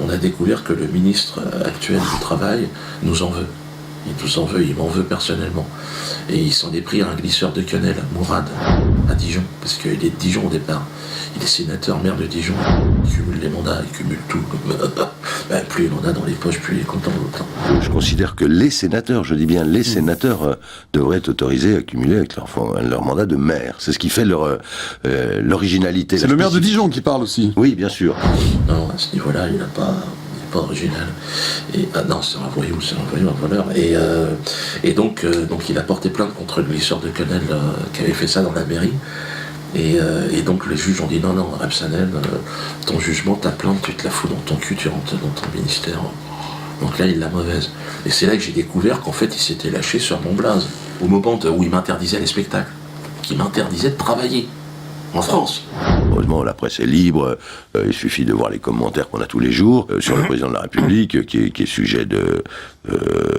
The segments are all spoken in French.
on a découvert que le ministre actuel du Travail nous en veut. Il nous en veut, il m'en veut personnellement. Et il s'en est pris à un glisseur de quenelle, Mourad, à Dijon, parce qu'il est de Dijon au départ. Il est sénateur, maire de Dijon. Il cumule les mandats, il cumule tout. Ben, plus il en a dans les poches, plus il est content d'autant. Je considère que les sénateurs, je dis bien les sénateurs, devraient être autorisés à cumuler avec leur mandat de maire. C'est ce qui fait leur l'originalité. C'est le maire de Dijon qui parle aussi. Oui, bien sûr. Non, à ce niveau-là, il n'est pas original. Et, non, c'est un voyou, un voleur. Et donc il a porté plainte contre le glisseur de quenelle qui avait fait ça dans la mairie. Et donc les juges ont dit non, Absanel, ton jugement, ta plainte, tu te la fous dans ton cul, tu rentres dans ton ministère. Donc là, il l'a mauvaise. Et c'est là que j'ai découvert qu'en fait, il s'était lâché sur mon blaze. Au moment où il m'interdisait les spectacles, qui m'interdisait de travailler en France. Heureusement, la presse est libre. Il suffit de voir les commentaires qu'on a tous les jours sur le président de la République, qui est sujet de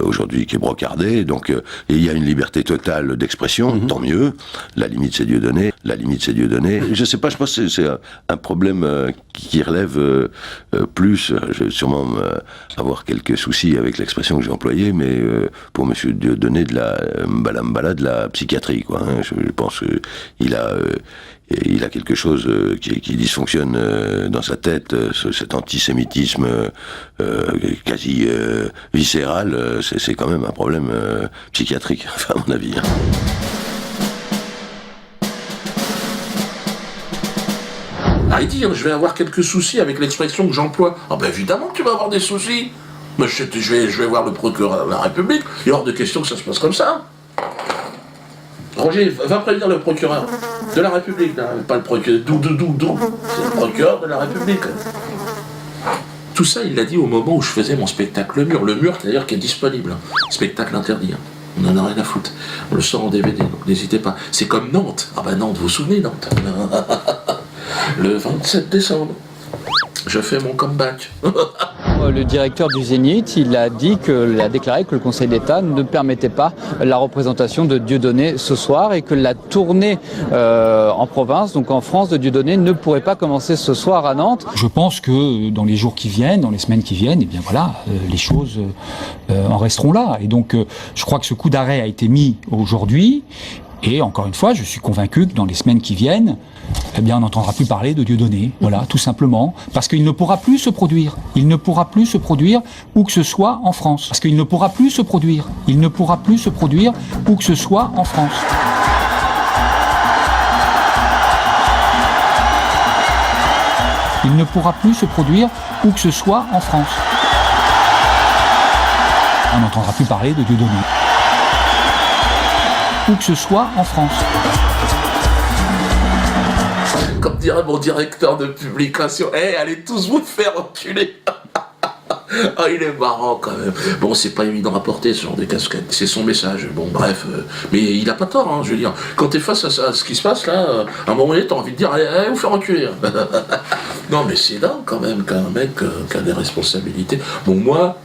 aujourd'hui, qui est brocardé. Donc, et il y a une liberté totale d'expression. Tant mieux. La limite, c'est Dieudonné. Je sais pas. Je pense que c'est un problème qui relève plus. Je vais sûrement avoir quelques soucis avec l'expression que j'ai employée, mais pour Monsieur Dieudonné de la Mbala de la psychiatrie, quoi. Hein, je pense qu'il a il a quelque chose qui dysfonctionne dans sa tête, cet antisémitisme quasi viscéral, c'est quand même un problème psychiatrique, enfin, à mon avis. Hein. Ah, il dit, je vais avoir quelques soucis avec l'expression que j'emploie. Ah ben évidemment que tu vas avoir des soucis. Mais je vais voir le procureur de la République, il est hors de question que ça se passe comme ça. Roger, va prévenir le procureur de la République, là, pas le procureur, c'est le procureur de la République. Tout ça, il l'a dit au moment où je faisais mon spectacle Le Mur d'ailleurs qui est disponible, spectacle interdit. On en a rien à foutre, on le sort en DVD, donc n'hésitez pas. C'est comme Nantes, ah ben Nantes, vous vous souvenez Nantes le 27 décembre, je fais mon comeback. Le directeur du Zénith, il a déclaré que le Conseil d'État ne permettait pas la représentation de Dieudonné ce soir et que la tournée en province, donc en France, de Dieudonné ne pourrait pas commencer ce soir à Nantes. Je pense que dans les jours qui viennent, dans les semaines qui viennent, eh bien voilà, les choses en resteront là. Et donc, je crois que ce coup d'arrêt a été mis aujourd'hui. Et encore une fois, je suis convaincu que dans les semaines qui viennent, eh bien, on n'entendra plus parler de Dieudonné. Voilà, tout simplement. Parce qu'il ne pourra plus se produire. Il ne pourra plus se produire où que ce soit en France. Parce qu'il ne pourra plus se produire. Il ne pourra plus se produire où que ce soit en France. Il ne pourra plus se produire où que ce soit en France. On n'entendra plus parler de Dieudonné. Où que ce soit en France. Comme dirait mon directeur de publication, allez tous vous faire enculer. Ah, il est marrant quand même. Bon, c'est pas évident à porter ce genre de casquette, c'est son message. Bon, bref, mais il a pas tort, hein, je veux dire. Quand t'es face à ce qui se passe là, à un moment donné, t'as envie de dire, allez vous faire enculer. Non, mais c'est dingue quand même qu'un mec qui a des responsabilités. Bon, moi,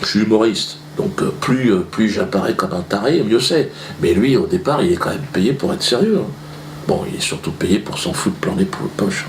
je suis humoriste. Donc plus j'apparais comme un taré, mieux c'est. Mais lui, au départ, il est quand même payé pour être sérieux. Hein. Bon, il est surtout payé pour s'en foutre plein les poches.